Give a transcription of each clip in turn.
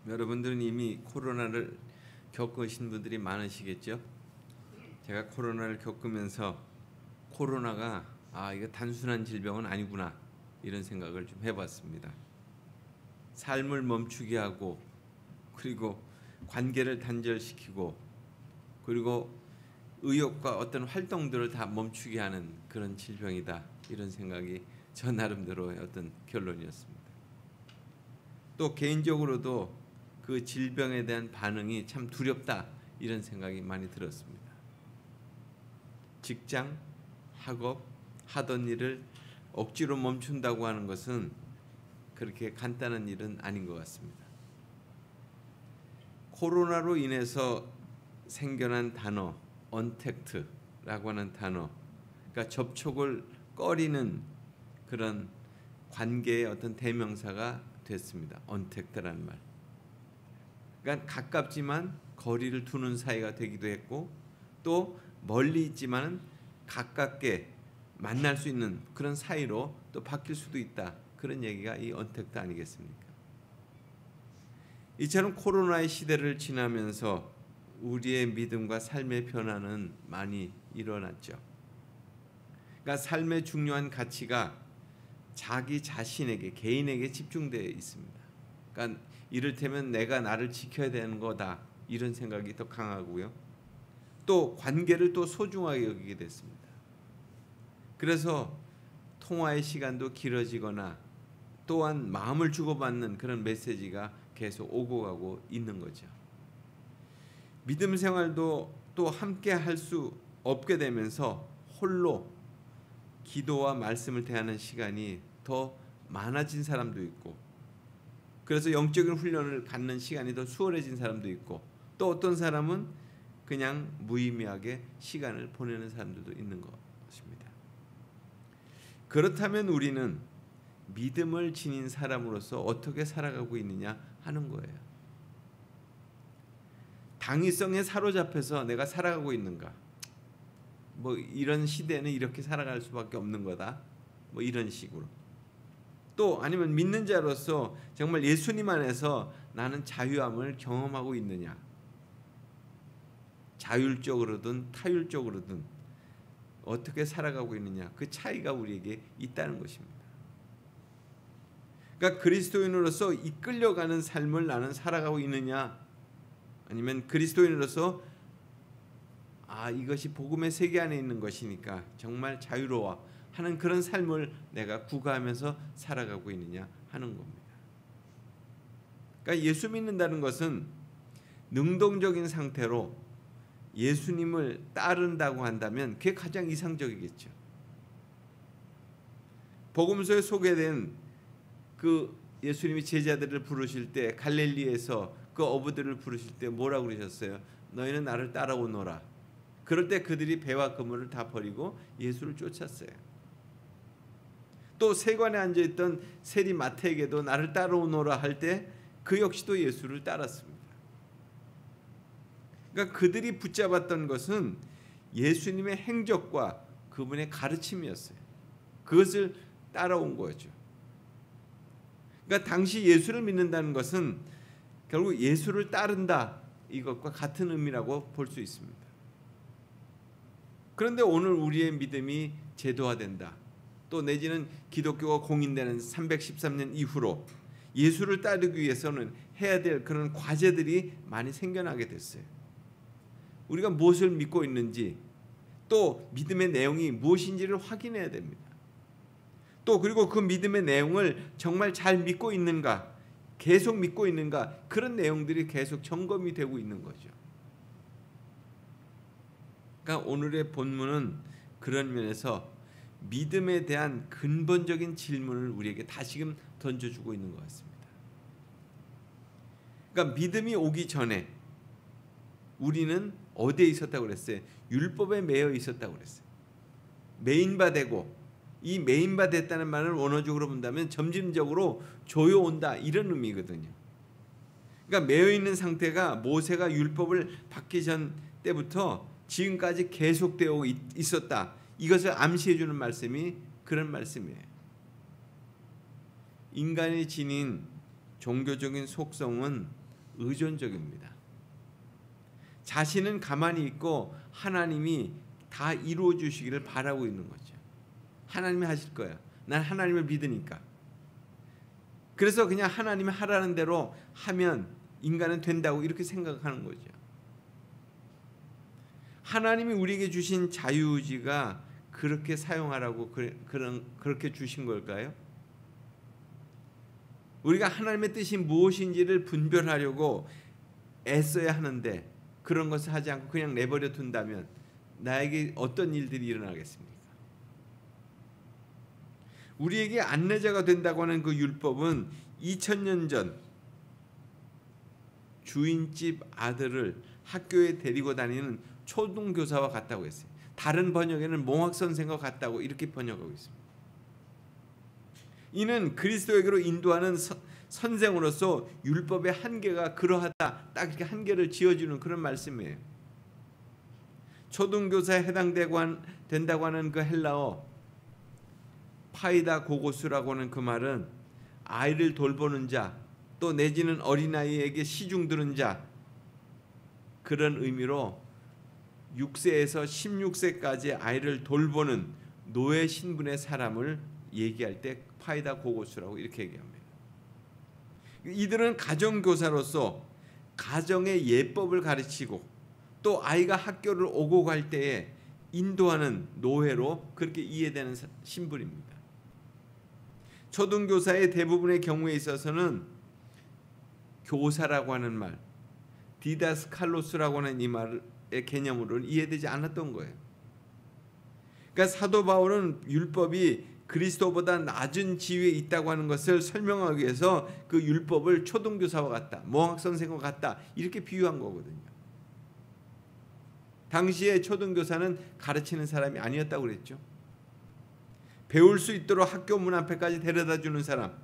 여러분들은 이미 코로나를 겪으신 분들이 많으시겠죠? 제가 코로나를 겪으면서 코로나가 이거 단순한 질병은 아니구나 이런 생각을 좀 해봤습니다. 삶을 멈추게 하고 그리고 관계를 단절시키고 그리고 의욕과 어떤 활동들을 다 멈추게 하는 그런 질병이다 이런 생각이 저 나름대로의 어떤 결론이었습니다. 또 개인적으로도 그 질병에 대한 반응이 참 두렵다 이런 생각이 많이 들었습니다. 직장, 학업, 하던 일을 억지로 멈춘다고 하는 것은 그렇게 간단한 일은 아닌 것 같습니다. 코로나로 인해서 생겨난 단어 언택트라고 하는 단어, 그러니까 접촉을 꺼리는 그런 관계의 어떤 대명사가 됐습니다. 언택트라는 말. 그러니까 가깝지만 거리를 두는 사이가 되기도 했고 또 멀리 있지만 가깝게 만날 수 있는 그런 사이로 또 바뀔 수도 있다. 그런 얘기가 이 언택트 아니겠습니까? 이처럼 코로나의 시대를 지나면서 우리의 믿음과 삶의 변화는 많이 일어났죠. 그러니까 삶의 중요한 가치가 자기 자신에게, 개인에게 집중되어 있습니다. 그러니까 이를테면 내가 나를 지켜야 되는 거다 이런 생각이 더 강하고요. 또 관계를 또 소중하게 여기게 됐습니다. 그래서 통화의 시간도 길어지거나 또한 마음을 주고받는 그런 메시지가 계속 오고 가고 있는 거죠. 믿음 생활도 또 함께 할 수 없게 되면서 홀로 기도와 말씀을 대하는 시간이 더 많아진 사람도 있고 그래서 영적인 훈련을 갖는 시간이 더 수월해진 사람도 있고 또 어떤 사람은 그냥 무의미하게 시간을 보내는 사람들도 있는 것입니다. 그렇다면 우리는 믿음을 지닌 사람으로서 어떻게 살아가고 있느냐 하는 거예요. 당위성에 사로잡혀서 내가 살아가고 있는가? 뭐 이런 시대는 이렇게 살아갈 수밖에 없는 거다. 뭐 이런 식으로. 또 아니면 믿는 자로서 정말 예수님 안에서 나는 자유함을 경험하고 있느냐? 자율적으로든 타율적으로든 어떻게 살아가고 있느냐? 그 차이가 우리에게 있다는 것입니다. 그러니까 그리스도인으로서 이끌려가는 삶을 나는 살아가고 있느냐? 아니면 그리스도인으로서 이것이 복음의 세계 안에 있는 것이니까 정말 자유로워 하는 그런 삶을 내가 구가하면서 살아가고 있느냐 하는 겁니다. 그러니까 예수 믿는다는 것은 능동적인 상태로 예수님을 따른다고 한다면 그게 가장 이상적이겠죠. 복음서에 소개된 그 예수님이 제자들을 부르실 때 갈릴리에서 그 어부들을 부르실 때 뭐라고 그러셨어요? 너희는 나를 따라오너라. 그럴 때 그들이 배와 그물을 다 버리고 예수를 쫓았어요. 또 세관에 앉아있던 세리 마태에게도 나를 따라오너라 할 때 그 역시도 예수를 따랐습니다. 그러니까 그들이 붙잡았던 것은 예수님의 행적과 그분의 가르침이었어요. 그것을 따라온 거죠. 그러니까 당시 예수를 믿는다는 것은 결국 예수를 따른다 이것과 같은 의미라고 볼 수 있습니다. 그런데 오늘 우리의 믿음이 제도화된다. 또 내지는 기독교가 공인되는 313년 이후로 예수를 따르기 위해서는 해야 될 그런 과제들이 많이 생겨나게 됐어요. 우리가 무엇을 믿고 있는지 또 믿음의 내용이 무엇인지를 확인해야 됩니다. 또 그리고 그 믿음의 내용을 정말 잘 믿고 있는가, 계속 믿고 있는가 그런 내용들이 계속 점검이 되고 있는 거죠. 그러니까 오늘의 본문은 그런 면에서 믿음에 대한 근본적인 질문을 우리에게 다시금 던져주고 있는 것 같습니다. 그러니까 믿음이 오기 전에 우리는 어디에 있었다고 그랬어요? 율법에 매여 있었다고 그랬어요. 매인바 되고 이 매인바 됐다는 말을 원어적으로 본다면 점진적으로 조여온다 이런 의미거든요. 그러니까 매여 있는 상태가 모세가 율법을 받기 전 때부터 지금까지 계속되어 있었다. 이것을 암시해 주는 말씀이 그런 말씀이에요. 인간이 지닌 종교적인 속성은 의존적입니다. 자신은 가만히 있고 하나님이 다 이루어 주시기를 바라고 있는 거죠. 하나님이 하실 거야. 난 하나님을 믿으니까. 그래서 그냥 하나님이 하라는 대로 하면 인간은 된다고 이렇게 생각하는 거죠. 하나님이 우리에게 주신 자유의지가 그렇게 사용하라고 그렇게 주신 걸까요? 우리가 하나님의 뜻이 무엇인지를 분별하려고 애써야 하는데 그런 것을 하지 않고 그냥 내버려 둔다면 나에게 어떤 일들이 일어나겠습니까? 우리에게 안내자가 된다고 하는 그 율법은 2000년 전 주인집 아들을 학교에 데리고 다니는 초등교사와 같다고 했어요. 다른 번역에는 몽학 선생과 같다고 이렇게 번역하고 있습니다. 이는 그리스도에게로 인도하는 선생으로서 율법의 한계가 그러하다, 딱 이렇게 한계를 지어주는 그런 말씀이에요. 초등교사에 해당된다고 하는 그 헬라어 파이다 고고스라고 하는 그 말은 아이를 돌보는 자, 또 내지는 어린아이에게 시중 들은 자, 그런 의미로 6세에서 16세까지 아이를 돌보는 노예 신분의 사람을 얘기할 때 파이다 고고스라고 이렇게 얘기합니다. 이들은 가정교사로서 가정의 예법을 가르치고 또 아이가 학교를 오고 갈 때에 인도하는 노예로 그렇게 이해되는 신분입니다. 초등교사의 대부분의 경우에 있어서는 교사라고 하는 말, 디다스칼로스라고 하는 이 말의 개념으로는 이해되지 않았던 거예요. 그러니까 사도 바울은 율법이 그리스도보다 낮은 지위에 있다고 하는 것을 설명하기 위해서 그 율법을 초등교사와 같다, 몽학 선생과 같다 이렇게 비유한 거거든요. 당시에 초등교사는 가르치는 사람이 아니었다고 그랬죠. 배울 수 있도록 학교 문 앞에까지 데려다 주는 사람,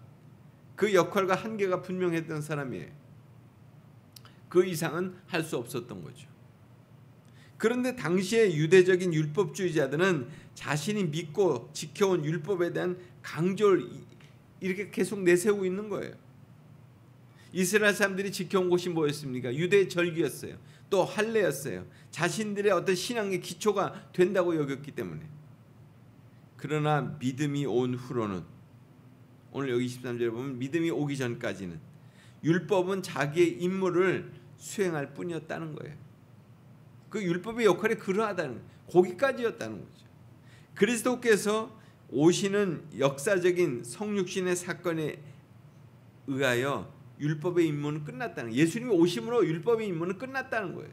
그 역할과 한계가 분명했던 사람이에요. 그 이상은 할 수 없었던 거죠. 그런데 당시의 유대적인 율법주의자들은 자신이 믿고 지켜온 율법에 대한 강조를 이렇게 계속 내세우고 있는 거예요. 이스라엘 사람들이 지켜온 곳이 뭐였습니까? 유대의 절기였어요. 또 할례였어요. 자신들의 어떤 신앙의 기초가 된다고 여겼기 때문에. 그러나 믿음이 온 후로는, 오늘 여기 23절에 보면 믿음이 오기 전까지는 율법은 자기의 임무를 수행할 뿐이었다는 거예요. 그 율법의 역할이 그러하다는 거예요. 거기까지였다는 거죠. 그리스도께서 오시는 역사적인 성육신의 사건에 의하여 율법의 임무는 끝났다는 거예요. 예수님이 오심으로 율법의 임무는 끝났다는 거예요.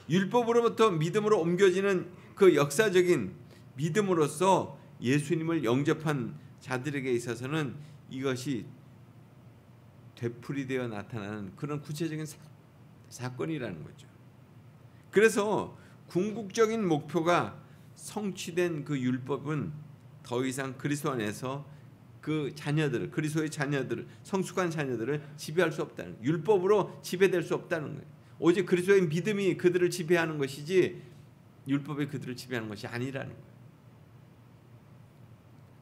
율법으로부터 믿음으로 옮겨지는 그 역사적인 믿음으로써 예수님을 영접한 자들에게 있어서는 이것이 되풀이되어 나타나는 그런 구체적인 사건이라는 거죠. 그래서 궁극적인 목표가 성취된 그 율법은 더 이상 그리스도 안에서 그 자녀들을, 그리스도의 자녀들을, 성숙한 자녀들을 지배할 수 없다는, 율법으로 지배될 수 없다는 거예요. 오직 그리스도의 믿음이 그들을 지배하는 것이지 율법이 그들을 지배하는 것이 아니라는 거예요.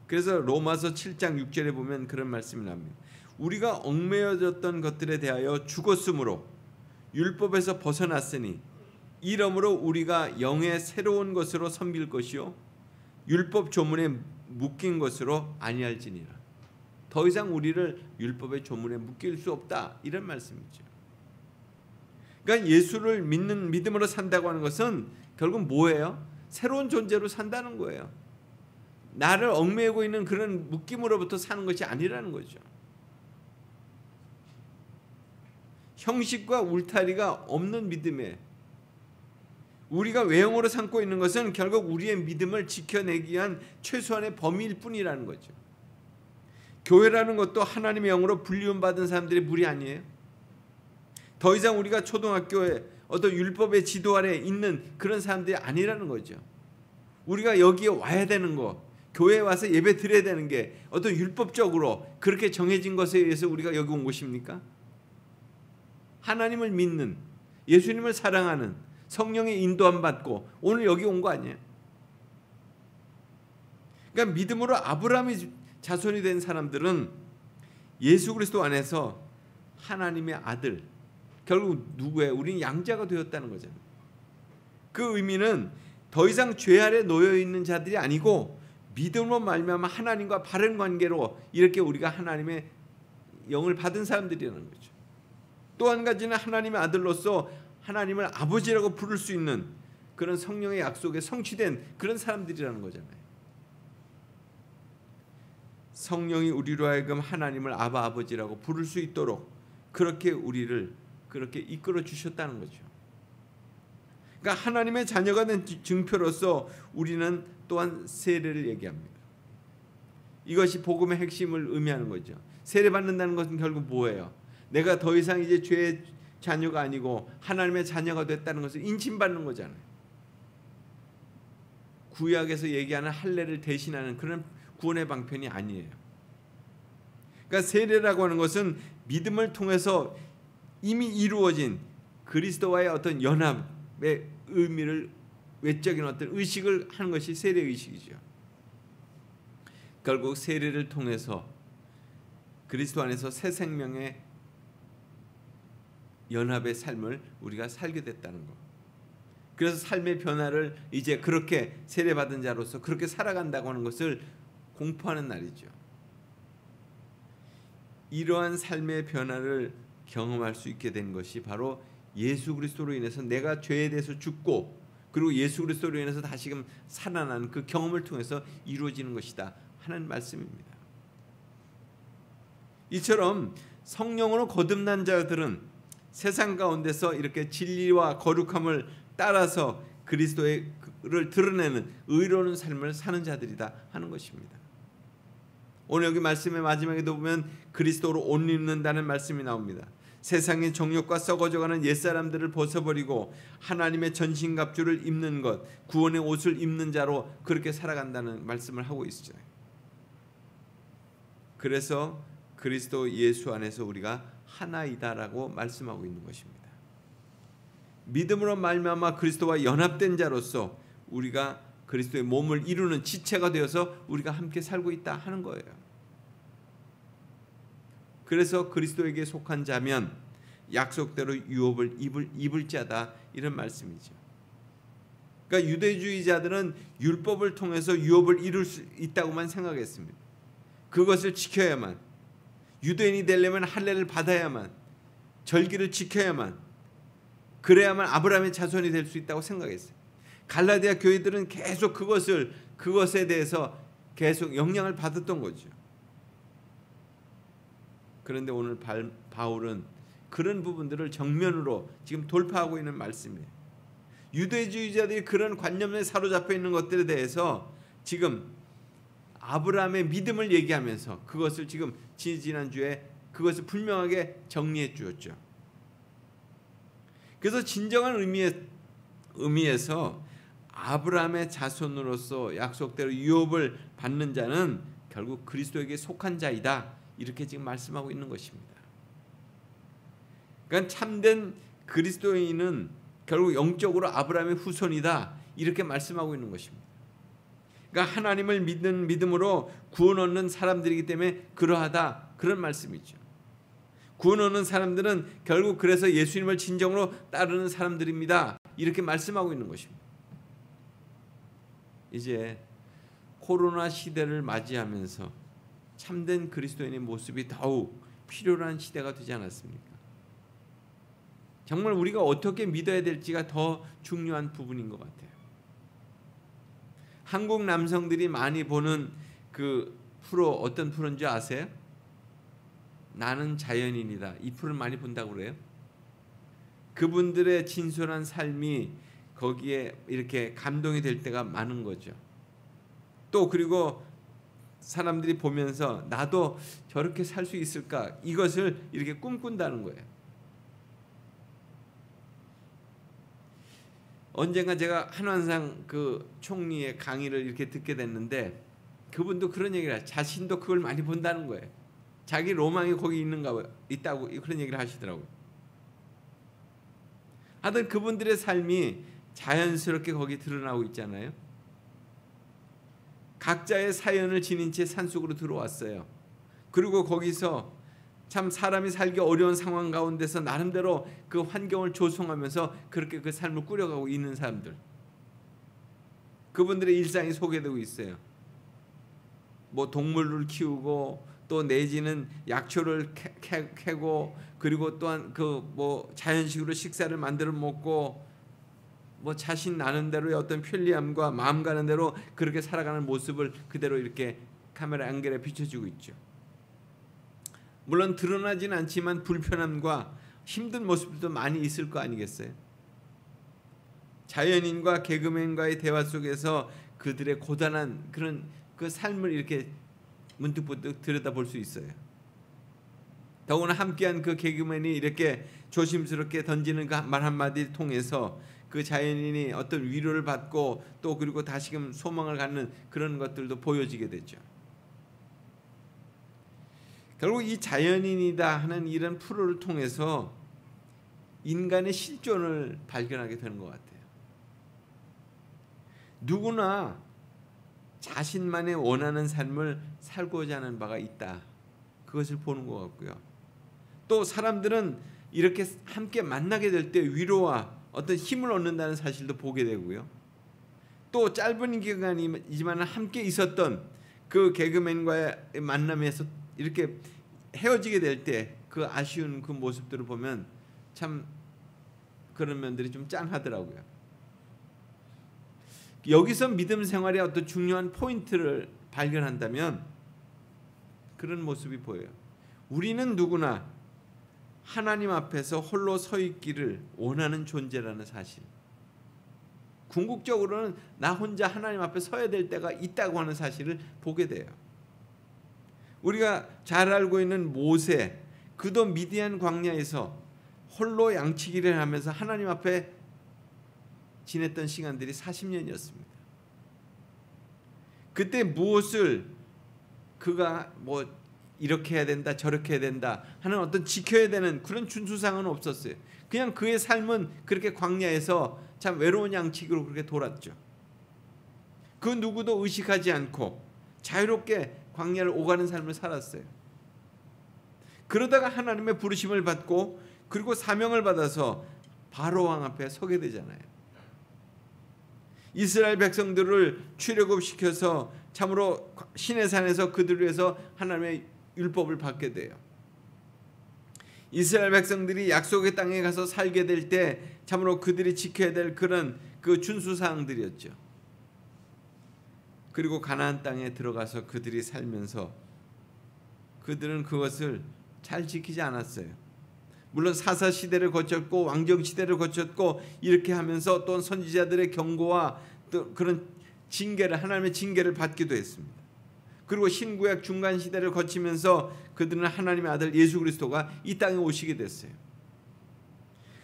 그래서 로마서 7장 6절에 보면 그런 말씀이 납니다. 우리가 얽매여졌던 것들에 대하여 죽었으므로 율법에서 벗어났으니 이러므로 우리가 영의 새로운 것으로 섬길 것이요 율법 조문에 묶인 것으로 아니할지니라. 더 이상 우리를 율법의 조문에 묶일 수 없다, 이런 말씀이죠. 그러니까 예수를 믿는 믿음으로 산다고 하는 것은 결국 뭐예요? 새로운 존재로 산다는 거예요. 나를 얽매이고 있는 그런 묶임으로부터 사는 것이 아니라는 거죠. 형식과 울타리가 없는 믿음에 우리가 외형으로 삼고 있는 것은 결국 우리의 믿음을 지켜내기 위한 최소한의 범위일 뿐이라는 거죠. 교회라는 것도 하나님의 영으로 불리움받은 사람들의 무리 아니에요? 더 이상 우리가 초등학교에 어떤 율법의 지도 아래 있는 그런 사람들이 아니라는 거죠. 우리가 여기에 와야 되는 거, 교회에 와서 예배 드려야 되는 게 어떤 율법적으로 그렇게 정해진 것에 의해서 우리가 여기 온 것입니까? 하나님을 믿는, 예수님을 사랑하는, 성령의 인도함 받고 오늘 여기 온 거 아니에요? 그러니까 믿음으로 아브라함의 자손이 된 사람들은 예수 그리스도 안에서 하나님의 아들, 결국 누구예요? 우리는 양자가 되었다는 거잖아요. 그 의미는 더 이상 죄 아래 놓여 있는 자들이 아니고 믿음으로 말미암아 하나님과 바른 관계로 이렇게 우리가 하나님의 영을 받은 사람들이라는 거죠. 또 한 가지는 하나님의 아들로서 하나님을 아버지라고 부를 수 있는 그런 성령의 약속에 성취된 그런 사람들이라는 거잖아요. 성령이 우리로 하여금 하나님을 아바 아버지라고 부를 수 있도록 그렇게 우리를 그렇게 이끌어 주셨다는 거죠. 그러니까 하나님의 자녀가 된 증표로서 우리는 또한 세례를 얘기합니다. 이것이 복음의 핵심을 의미하는 거죠. 세례 받는다는 것은 결국 뭐예요? 내가 더 이상 이제 죄의 자녀가 아니고 하나님의 자녀가 됐다는 것을 인침받는 거잖아요. 구약에서 얘기하는 할례를 대신하는 그런 구원의 방편이 아니에요. 그러니까 세례라고 하는 것은 믿음을 통해서 이미 이루어진 그리스도와의 어떤 연합의 의미를, 외적인 어떤 의식을 하는 것이 세례 의식이죠. 결국 세례를 통해서 그리스도 안에서 새 생명의 연합의 삶을 우리가 살게 됐다는 것. 그래서 삶의 변화를 이제 그렇게 세례받은 자로서 그렇게 살아간다고 하는 것을 공포하는 날이죠. 이러한 삶의 변화를 경험할 수 있게 된 것이 바로 예수 그리스도로 인해서 내가 죄에 대해서 죽고 그리고 예수 그리스도로 인해서 다시금 살아난 그 경험을 통해서 이루어지는 것이다 하는 말씀입니다. 이처럼 성령으로 거듭난 자들은 세상 가운데서 이렇게 진리와 거룩함을 따라서 그리스도를 드러내는 의로운 삶을 사는 자들이다 하는 것입니다. 오늘 여기 말씀의 마지막에도 보면 그리스도로 옷 입는다는 말씀이 나옵니다. 세상의 정욕과 썩어져가는 옛사람들을 벗어버리고 하나님의 전신갑주를 입는 것, 구원의 옷을 입는 자로 그렇게 살아간다는 말씀을 하고 있어요. 그래서 그리스도 예수 안에서 우리가 하나이다라고 말씀하고 있는 것입니다. 믿음으로 말미암아 그리스도와 연합된 자로서 우리가 그리스도의 몸을 이루는 지체가 되어서 우리가 함께 살고 있다 하는 거예요. 그래서 그리스도에게 속한 자면 약속대로 유업을 입을 자다 이런 말씀이죠. 그러니까 유대주의자들은 율법을 통해서 유업을 이룰 수 있다고만 생각했습니다. 그것을 지켜야만, 유대인이 되려면 할례를 받아야만, 절기를 지켜야만, 그래야만 아브라함의 자손이 될 수 있다고 생각했어요. 갈라디아 교회들은 계속 그것에 대해서 계속 영향을 받았던 거죠. 그런데 오늘 바울은 그런 부분들을 정면으로 지금 돌파하고 있는 말씀이에요. 유대주의자들이 그런 관념에 사로잡혀 있는 것들에 대해서 지금 아브라함의 믿음을 얘기하면서 그것을 지금 지난주에 그것을 분명하게 정리해 주었죠. 그래서 진정한 의미에서 아브라함의 자손으로서 약속대로 유업을 받는 자는 결국 그리스도에게 속한 자이다 이렇게 지금 말씀하고 있는 것입니다. 그러니까 참된 그리스도인은 결국 영적으로 아브라함의 후손이다 이렇게 말씀하고 있는 것입니다. 그러니까 하나님을 믿는 믿음으로 구원 얻는 사람들이기 때문에 그러하다 그런 말씀이죠. 구원 얻는 사람들은 결국 그래서 예수님을 진정으로 따르는 사람들입니다. 이렇게 말씀하고 있는 것입니다. 이제 코로나 시대를 맞이하면서 참된 그리스도인의 모습이 더욱 필요한 시대가 되지 않았습니까? 정말 우리가 어떻게 믿어야 될지가 더 중요한 부분인 것 같아요. 한국 남성들이 많이 보는 그 프로 어떤 프로인 줄 아세요? 나는 자연인이다. 이 프로를 많이 본다고 그래요. 그분들의 진솔한 삶이 거기에 이렇게 감동이 될 때가 많은 거죠. 또 그리고 사람들이 보면서 나도 저렇게 살 수 있을까? 이것을 이렇게 꿈꾼다는 거예요. 언젠가 제가 한완상 그 총리의 강의를 이렇게 듣게 됐는데 그분도 그런 얘기를 하죠. 자신도 그걸 많이 본다는 거예요. 자기 로망이 거기 있다고 그런 얘기를 하시더라고요. 하여튼 그분들의 삶이 자연스럽게 거기 드러나고 있잖아요. 각자의 사연을 지닌 채 산속으로 들어왔어요. 그리고 거기서 참 사람이 살기 어려운 상황 가운데서 나름대로 그 환경을 조성하면서 그렇게 그 삶을 꾸려가고 있는 사람들, 그분들의 일상이 소개되고 있어요. 뭐 동물을 키우고 또 내지는 약초를 캐고 그리고 또한 그 뭐 자연식으로 식사를 만들어 먹고 뭐 자신 나는 대로의 어떤 편리함과 마음 가는 대로 그렇게 살아가는 모습을 그대로 이렇게 카메라 앵글에 비춰주고 있죠. 물론 드러나진 않지만 불편함과 힘든 모습도 많이 있을 거 아니겠어요? 자연인과 개그맨과의 대화 속에서 그들의 고단한 그런 그 삶을 이렇게 문득문득 들여다볼 수 있어요. 더구나 함께한 그 개그맨이 이렇게 조심스럽게 던지는 그 말 한마디를 통해서 그 자연인이 어떤 위로를 받고 또 그리고 다시금 소망을 갖는 그런 것들도 보여지게 되죠. 결국 이 자연인이다 하는 이런 프로를 통해서 인간의 실존을 발견하게 되는 것 같아요. 누구나 자신만의 원하는 삶을 살고자 하는 바가 있다. 그것을 보는 것 같고요. 또 사람들은 이렇게 함께 만나게 될 때 위로와 어떤 힘을 얻는다는 사실도 보게 되고요. 또 짧은 기간이지만 함께 있었던 그 개그맨과의 만남에서 이렇게 헤어지게 될 때 그 아쉬운 그 모습들을 보면 참 그런 면들이 좀 짠하더라고요. 여기서 믿음 생활의 어떤 중요한 포인트를 발견한다면 그런 모습이 보여요. 우리는 누구나 하나님 앞에서 홀로 서 있기를 원하는 존재라는 사실. 궁극적으로는 나 혼자 하나님 앞에 서야 될 때가 있다고 하는 사실을 보게 돼요. 우리가 잘 알고 있는 모세, 그도 미디안 광야에서 홀로 양치기를 하면서 하나님 앞에 지냈던 시간들이 40년이었습니다. 그때 무엇을 그가 뭐 이렇게 해야 된다 저렇게 해야 된다 하는 어떤 지켜야 되는 그런 준수사항은 없었어요. 그냥 그의 삶은 그렇게 광야에서 참 외로운 양치기로 그렇게 돌았죠. 그 누구도 의식하지 않고 자유롭게 광야를 오가는 삶을 살았어요. 그러다가 하나님의 부르심을 받고 그리고 사명을 받아서 바로 왕 앞에 서게 되잖아요. 이스라엘 백성들을 출애굽시켜서 참으로 시내산에서 그들을 위해서 하나님의 율법을 받게 돼요. 이스라엘 백성들이 약속의 땅에 가서 살게 될 때 참으로 그들이 지켜야 될 그런 그 준수사항들이었죠. 그리고 가나안 땅에 들어가서 그들이 살면서 그들은 그것을 잘 지키지 않았어요. 물론 사사 시대를 거쳤고 왕정 시대를 거쳤고 이렇게 하면서 또 선지자들의 경고와 또 그런 징계를 하나님의 징계를 받기도 했습니다. 그리고 신구약 중간 시대를 거치면서 그들은 하나님의 아들 예수 그리스도가 이 땅에 오시게 됐어요.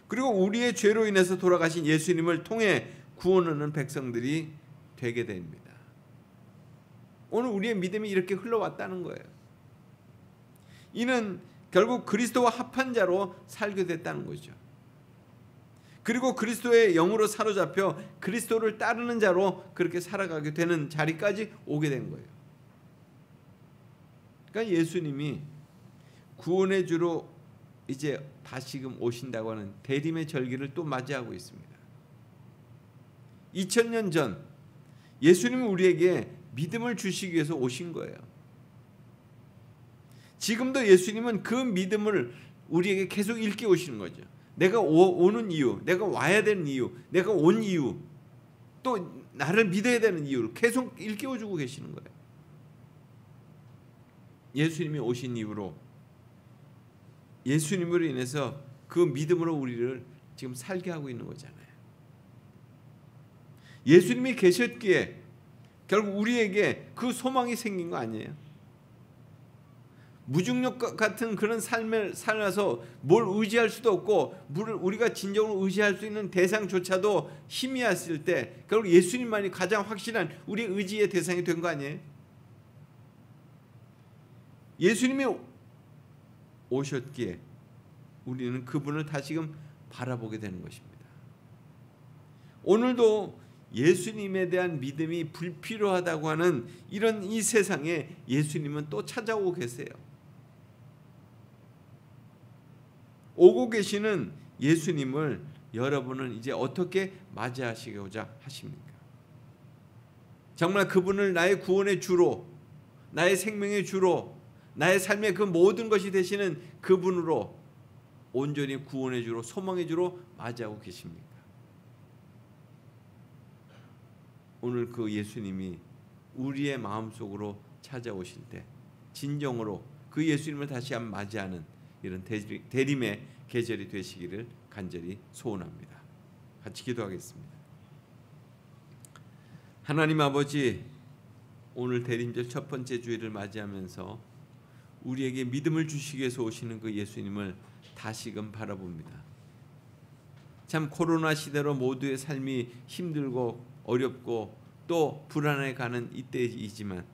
그리고 우리의 죄로 인해서 돌아가신 예수님을 통해 구원 얻는 백성들이 되게 됩니다. 오늘 우리의 믿음이 이렇게 흘러왔다는 거예요. 이는 결국 그리스도와 합한 자로 살게 됐다는 거죠. 그리고 그리스도의 영으로 사로잡혀 그리스도를 따르는 자로 그렇게 살아가게 되는 자리까지 오게 된 거예요. 그러니까 예수님이 구원의 주로 이제 다시금 오신다고 하는 대림의 절기를 또 맞이하고 있습니다. 2000년 전 예수님이 우리에게 믿음을 주시기 위해서 오신 거예요. 지금도 예수님은 그 믿음을 우리에게 계속 일깨 오시는 거죠. 내가 오는 이유, 내가 와야 되는 이유, 내가 온 이유, 또 나를 믿어야 되는 이유를 계속 일깨워주고 계시는 거예요. 예수님이 오신 이후로 예수님으로 인해서 그 믿음으로 우리를 지금 살게 하고 있는 거잖아요. 예수님이 계셨기에 결국 우리에게 그 소망이 생긴 거 아니에요? 무중력 같은 그런 삶을 살아서 뭘 의지할 수도 없고 우리가 진정으로 의지할 수 있는 대상조차도 희미했을 때 결국 예수님만이 가장 확실한 우리의 의지의 대상이 된 거 아니에요? 예수님이 오셨기에 우리는 그분을 다시금 바라보게 되는 것입니다. 오늘도 예수님에 대한 믿음이 불필요하다고 하는 이런 이 세상에 예수님은 또 찾아오고 계세요. 오고 계시는 예수님을 여러분은 이제 어떻게 맞이하시고자 하십니까? 정말 그분을 나의 구원의 주로, 나의 생명의 주로, 나의 삶의 그 모든 것이 되시는 그분으로 온전히 구원의 주로, 소망의 주로 맞이하고 계십니까? 오늘 그 예수님이 우리의 마음속으로 찾아오실 때 진정으로 그 예수님을 다시 한번 맞이하는 이런 대림의 계절이 되시기를 간절히 소원합니다. 같이 기도하겠습니다. 하나님 아버지, 오늘 대림절 첫 번째 주일을 맞이하면서 우리에게 믿음을 주시기 위해서 오시는 그 예수님을 다시금 바라봅니다. 참 코로나 시대로 모두의 삶이 힘들고 어렵고 또 불안해 가는 이때이지만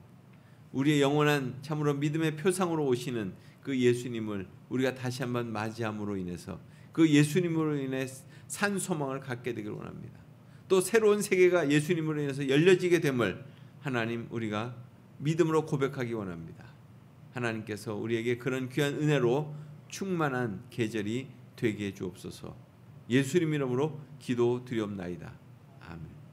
우리의 영원한 참으로 믿음의 표상으로 오시는 그 예수님을 우리가 다시 한번 맞이함으로 인해서 그 예수님으로 인해 산 소망을 갖게 되길 원합니다. 또 새로운 세계가 예수님으로 인해서 열려지게 됨을 하나님 우리가 믿음으로 고백하기 원합니다. 하나님께서 우리에게 그런 귀한 은혜로 충만한 계절이 되게 해 주옵소서. 예수님 이름으로 기도드리옵나이다. 아멘.